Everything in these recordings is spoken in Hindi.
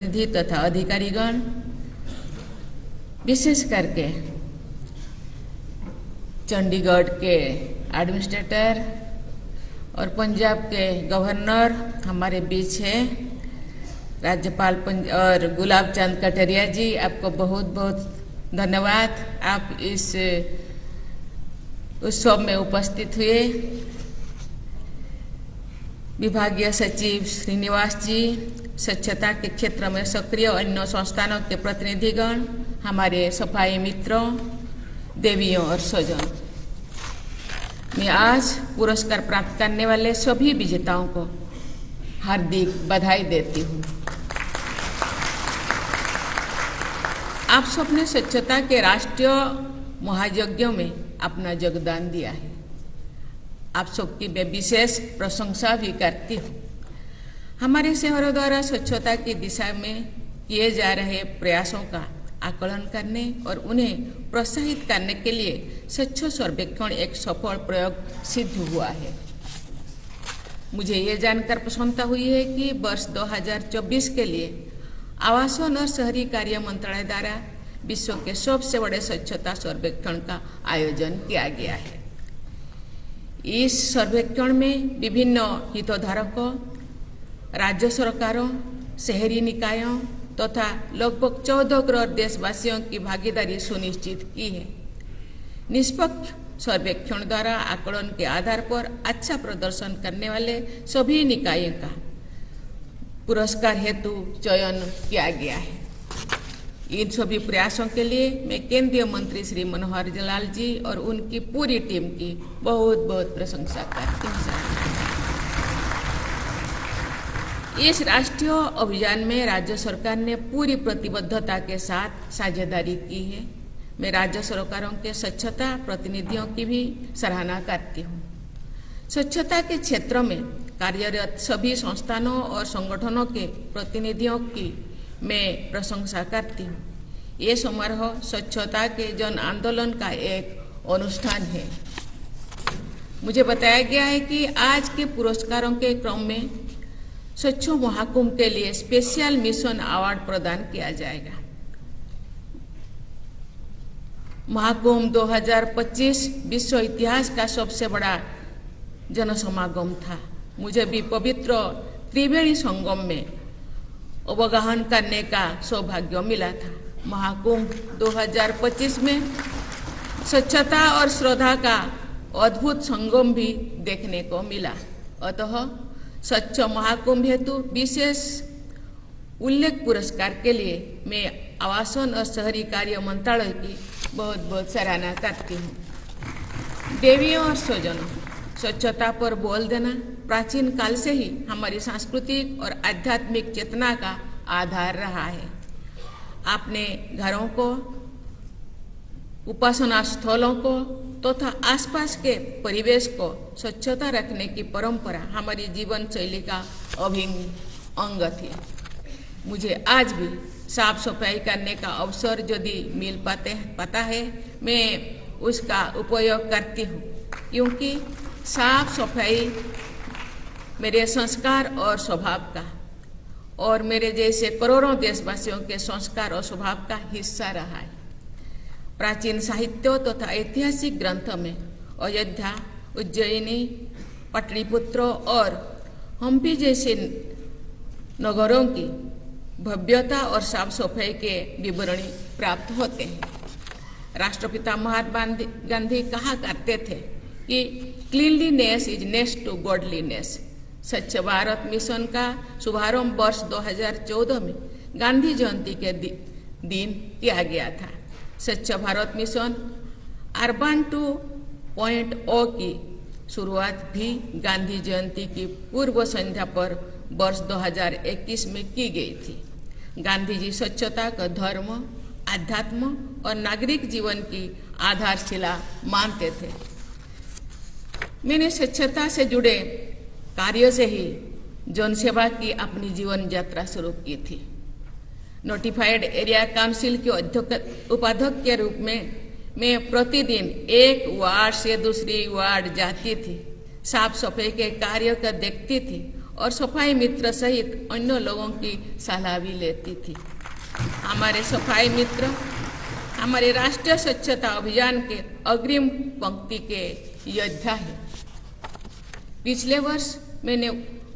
प्रतिनिधि तथा अधिकारीगण, विशेष करके चंडीगढ़ के एडमिनिस्ट्रेटर और पंजाब के गवर्नर हमारे बीच है, राज्यपाल और गुलाब चंद कटारिया जी, आपको बहुत बहुत धन्यवाद। आप इस उत्सव में उपस्थित हुए। विभागीय सचिव श्रीनिवास जी, स्वच्छता के क्षेत्र में सक्रिय अन्य संस्थानों के प्रतिनिधिगण, हमारे सफाई मित्रों, देवियों और स्वजन, मैं आज पुरस्कार प्राप्त करने वाले सभी विजेताओं को हार्दिक बधाई देती हूँ। आप सबने स्वच्छता के राष्ट्रीय महायज्ञों में अपना योगदान दिया है। आप सबकी मैं विशेष प्रशंसा भी करती हूँ। हमारे शहरों द्वारा स्वच्छता की दिशा में किए जा रहे प्रयासों का आकलन करने और उन्हें प्रोत्साहित करने के लिए स्वच्छ सर्वेक्षण एक सफल प्रयोग सिद्ध हुआ है। मुझे ये जानकर प्रसन्नता हुई है कि वर्ष 2024 के लिए आवासन और शहरी कार्य मंत्रालय द्वारा विश्व के सबसे बड़े स्वच्छता सर्वेक्षण का आयोजन किया गया है। इस सर्वेक्षण में विभिन्न हितधारकों, राज्य सरकारों, शहरी निकायों तथा लगभग 14 करोड़ देशवासियों की भागीदारी सुनिश्चित की है। निष्पक्ष सर्वेक्षण द्वारा आकलन के आधार पर अच्छा प्रदर्शन करने वाले सभी निकायों का पुरस्कार हेतु चयन किया गया है। इन सभी प्रयासों के लिए मैं केंद्रीय मंत्री श्री मनोहर लाल जी और उनकी पूरी टीम की बहुत बहुत प्रशंसा करती हूँ। इस राष्ट्रीय अभियान में राज्य सरकार ने पूरी प्रतिबद्धता के साथ साझेदारी की है। मैं राज्य सरकारों के स्वच्छता प्रतिनिधियों की भी सराहना करती हूँ। स्वच्छता के क्षेत्र में कार्यरत सभी संस्थानों और संगठनों के प्रतिनिधियों की मैं प्रशंसा करती हूँ। ये समारोह स्वच्छता के जन आंदोलन का एक अनुष्ठान है। मुझे बताया गया है कि आज के पुरस्कारों के क्रम में स्वच्छ महाकुंभ के लिए स्पेशल मिशन अवार्ड प्रदान किया जाएगा। महाकुंभ 2025 विश्व इतिहास का सबसे बड़ा जनसमागम था। मुझे भी पवित्र त्रिवेणी संगम में अवगाहन करने का सौभाग्य मिला था। महाकुंभ 2025 में स्वच्छता और श्रद्धा का अद्भुत संगम भी देखने को मिला। अतः स्वच्छ महाकुंभ हेतु विशेष उल्लेख पुरस्कार के लिए मैं आवासन और शहरी कार्य मंत्रालय की बहुत बहुत सराहना करती हूँ। देवियों और स्वजनों, स्वच्छता पर बोल देना प्राचीन काल से ही हमारी सांस्कृतिक और आध्यात्मिक चेतना का आधार रहा है। आपने घरों को, उपासना स्थलों को तथा आसपास के परिवेश को स्वच्छता रखने की परंपरा हमारी जीवन शैली का अभिन्न अंग थी। मुझे आज भी साफ सफाई करने का अवसर यदि मिल पाता है, मैं उसका उपयोग करती हूँ, क्योंकि साफ सफाई मेरे संस्कार और स्वभाव का और मेरे जैसे करोड़ों देशवासियों के संस्कार और स्वभाव का हिस्सा रहा है। प्राचीन साहित्यों तथा ऐतिहासिक ग्रंथों में अयोध्या, उज्जैनी, पाटलिपुत्र और हम्पी जैसे नगरों की भव्यता और साफ सफाई के विवरण प्राप्त होते हैं। राष्ट्रपिता महात्मा गांधी कहा करते थे कि cleanliness is next to godliness. Swachh Bharat mission का शुभारंभ वर्ष 2014 में गांधी जयंती के दिन किया गया था। स्वच्छ भारत मिशन अर्बन 2.0 की शुरुआत भी गांधी जयंती की पूर्व संध्या पर वर्ष 2021 में की गई थी। गांधी जी स्वच्छता को धर्म, आध्यात्म और नागरिक जीवन की आधारशिला मानते थे। मैंने स्वच्छता से जुड़े कार्यों से ही जनसेवा की अपनी जीवन यात्रा शुरू की थी। नोटिफाइड एरिया काउंसिल के उपाध्यक्ष के रूप में मैं प्रतिदिन एक वार्ड से दूसरी वार्ड जाती थी, साफ सफाई के कार्यों को देखती थी और सफाई मित्र सहित अन्य लोगों की सलाह भी लेती थी। हमारे सफाई मित्र हमारे राष्ट्रीय स्वच्छता अभियान के अग्रिम पंक्ति के योद्धा हैं। पिछले वर्ष मैंने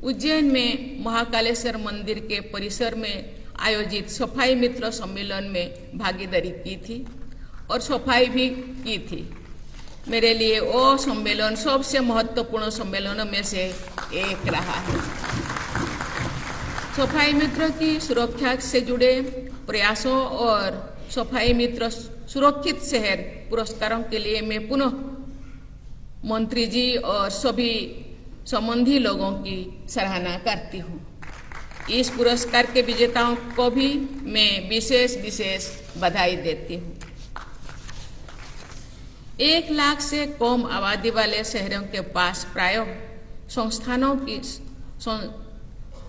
उज्जैन में महाकालेश्वर मंदिर के परिसर में आयोजित सफाई मित्र सम्मेलन में भागीदारी की थी और सफाई भी की थी। मेरे लिए वो सम्मेलन सबसे महत्वपूर्ण सम्मेलनों में से एक रहा है। सफाई मित्रों की सुरक्षा से जुड़े प्रयासों और सफाई मित्र सुरक्षित शहर पुरस्कारों के लिए मैं पुनः मंत्री जी और सभी संबंधी लोगों की सराहना करती हूँ। इस पुरस्कार के विजेताओं को भी मैं विशेष बधाई देती हूँ। 1 लाख से कम आबादी वाले शहरों के पास प्रायः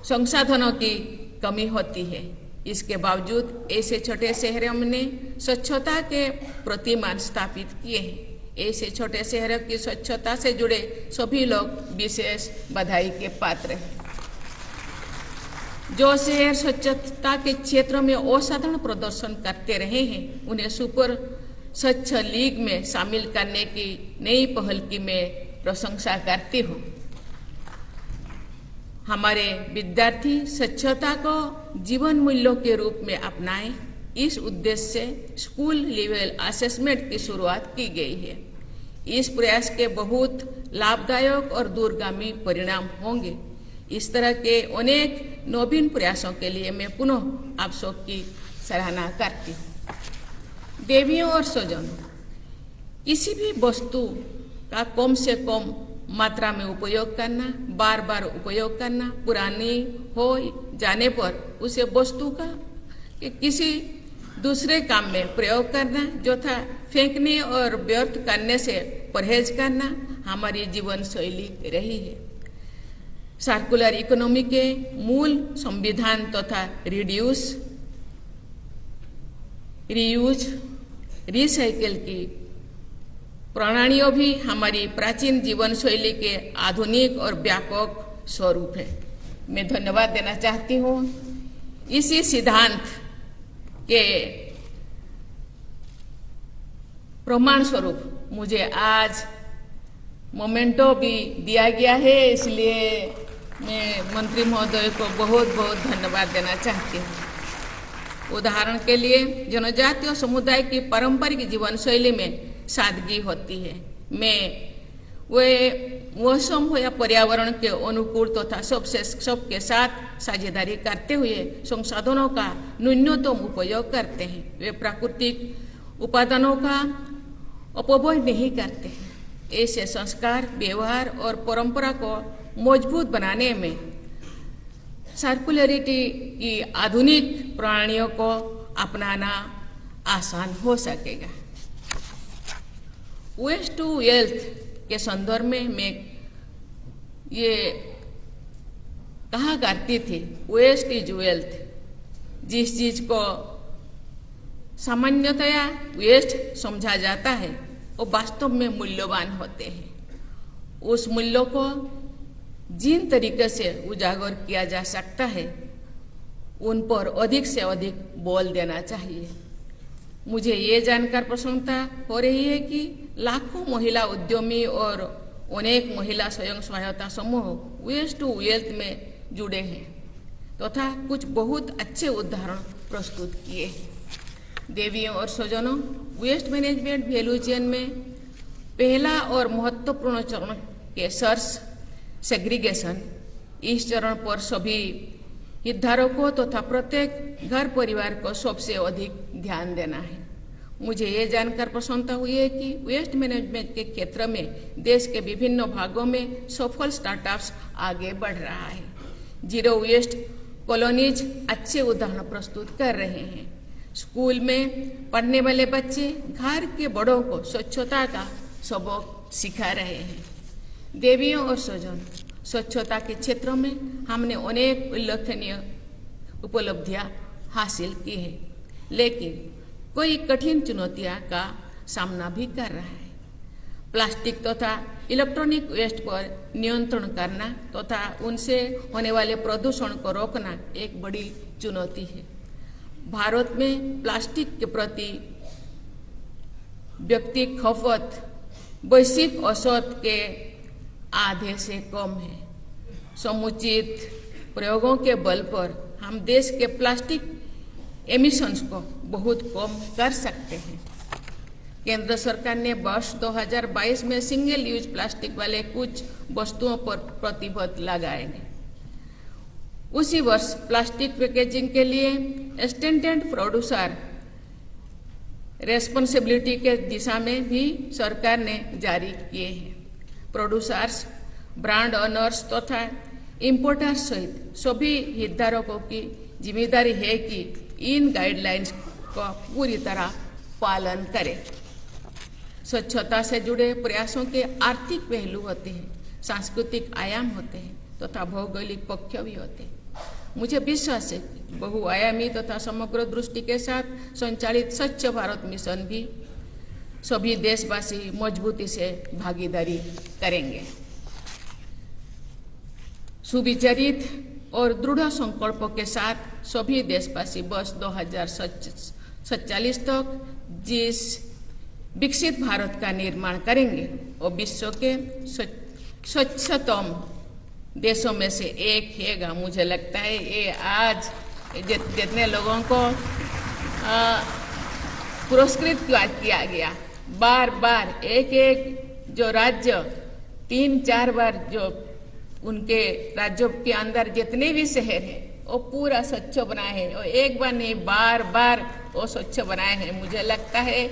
संसाधनों की कमी होती है। इसके बावजूद ऐसे छोटे शहरों ने स्वच्छता के प्रतिमान स्थापित किए हैं। ऐसे छोटे शहरों की स्वच्छता से जुड़े सभी लोग विशेष बधाई के पात्र हैं। जो शहर स्वच्छता के क्षेत्र में असाधारण प्रदर्शन करते रहे हैं, उन्हें सुपर स्वच्छ लीग में शामिल करने की नई पहल की मैं प्रशंसा करती हूँ। हमारे विद्यार्थी स्वच्छता को जीवन मूल्यों के रूप में अपनाएं, इस उद्देश्य से स्कूल लेवल असेसमेंट की शुरुआत की गई है। इस प्रयास के बहुत लाभदायक और दूरगामी परिणाम होंगे। इस तरह के अनेक नवीन प्रयासों के लिए मैं पुनः आप सबकी सराहना करती हूँ। देवियों और स्वजनों, किसी भी वस्तु का कम से कम मात्रा में उपयोग करना, बार बार उपयोग करना, पुरानी हो जाने पर उसे वस्तु का किसी दूसरे काम में प्रयोग करना, जो था फेंकने और व्यर्थ करने से परहेज करना हमारी जीवन शैली रही है। सर्कुलर इकोनॉमी के मूल संविधान तथा रिड्यूस, रीयूज, रिसाइकिल की प्रणालियों भी हमारी प्राचीन जीवन शैली के आधुनिक और व्यापक स्वरूप है। मैं धन्यवाद देना चाहती हूँ। इसी सिद्धांत के प्रमाण स्वरूप मुझे आज मोमेंटो भी दिया गया है, इसलिए मैं मंत्री महोदय को बहुत बहुत धन्यवाद देना चाहती हूँ। उदाहरण के लिए जनजातीय समुदाय की पारंपरिक जीवन शैली में सादगी होती है। मैं वे मौसम हो या पर्यावरण के अनुकूल तथा सबके साथ साझेदारी करते हुए संसाधनों का न्यूनतम उपयोग करते हैं। वे प्राकृतिक उपादानों का अपव्यय नहीं करते हैं। ऐसे संस्कार, व्यवहार और परंपरा को मजबूत बनाने में सर्कुलरिटी की आधुनिक प्रणालियों को अपनाना आसान हो सकेगा। वेस्ट टू वेल्थ के संदर्भ में मैं ये कहा करती थी, वेस्ट इज वेल्थ। जिस चीज को सामान्यतया वेस्ट समझा जाता है वो वास्तव में मूल्यवान होते हैं। उस मूल्यों को जिन तरीके से उजागर किया जा सकता है उन पर अधिक से अधिक बल देना चाहिए। मुझे ये जानकर प्रसन्नता हो रही है कि लाखों महिला उद्यमी और अनेक महिला स्वयं सहायता समूह वेस्ट टू वेल्थ में जुड़े हैं तथा कुछ बहुत अच्छे उदाहरण प्रस्तुत किए हैं। देवियों और स्वजनों, वेस्ट मैनेजमेंट वैल्यू चेन में पहला और महत्वपूर्ण चरण के सर्च सेग्रीगेशन, इस चरण पर सभी हितधारकों तथा प्रत्येक घर परिवार को सबसे अधिक ध्यान देना है। मुझे ये जानकर प्रसन्नता हुई है कि वेस्ट मैनेजमेंट के क्षेत्र में देश के विभिन्न भागों में सफल स्टार्टअप्स आगे बढ़ रहा है। जीरो वेस्ट कॉलोनीज अच्छे उदाहरण प्रस्तुत कर रहे हैं। स्कूल में पढ़ने वाले बच्चे घर के बड़ों को स्वच्छता का सबक सिखा रहे हैं। देवियों और स्वजन, स्वच्छता के क्षेत्र में हमने अनेक उल्लेखनीय उपलब्धियां हासिल की है, लेकिन कोई कठिन चुनौतियां का सामना भी कर रहा है। प्लास्टिक तथा इलेक्ट्रॉनिक वेस्ट पर नियंत्रण करना तथा उनसे होने वाले प्रदूषण को रोकना एक बड़ी चुनौती है। भारत में प्लास्टिक के प्रति व्यक्ति खपत वैश्विक औसत के आधे से कम है। समुचित प्रयोगों के बल पर हम देश के प्लास्टिक एमिशंस को बहुत कम कर सकते हैं। केंद्र सरकार ने वर्ष 2022 में सिंगल यूज प्लास्टिक वाले कुछ वस्तुओं पर प्रतिबंध लगाएंगे। उसी वर्ष प्लास्टिक पैकेजिंग के लिए स्टैंडर्ड प्रोड्यूसर रेस्पॉन्सिबिलिटी के दिशा में भी सरकार ने जारी किए हैं। प्रोड्यूसर्स, ब्रांड ओनर्स तथा इंपोर्टर्स सहित सभी हितधारकों की जिम्मेदारी है कि इन गाइडलाइंस का पूरी तरह पालन करें। स्वच्छता से जुड़े प्रयासों के आर्थिक पहलू होते हैं, सांस्कृतिक आयाम होते हैं तथा भौगोलिक पक्ष भी होते हैं। मुझे विश्वास है कि बहुआयामी तथा समग्र दृष्टि के साथ संचालित स्वच्छ भारत मिशन भी सभी देशवासी मजबूती से भागीदारी करेंगे। सुविचारित और दृढ़ संकल्पों के साथ सभी देशवासी वर्ष 2047 तक जिस विकसित भारत का निर्माण करेंगे और विश्व के स्वच्छतम देशों में से एक हैगा। मुझे लगता है ये आज जितने लोगों को पुरस्कृत किया गया, बार बार एक एक जो राज्य 3-4 बार जो उनके राज्यों के अंदर जितने भी शहर हैं वो पूरा स्वच्छ बनाए हैं और एक बार नहीं बार बार वो स्वच्छ बनाए हैं। मुझे लगता है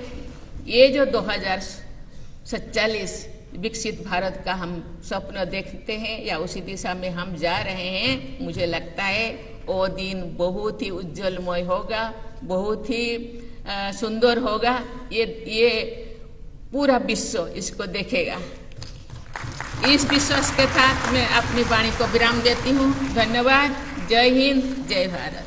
ये जो 2047 विकसित भारत का हम स्वप्न देखते हैं या उसी दिशा में हम जा रहे हैं, मुझे लगता है वो दिन बहुत ही उज्जवलमय होगा, बहुत ही सुंदर होगा। ये पूरा विश्व इसको देखेगा। इस विश्वास के साथ मैं अपनी वाणी को विराम देती हूँ। धन्यवाद। जय हिंद, जय भारत।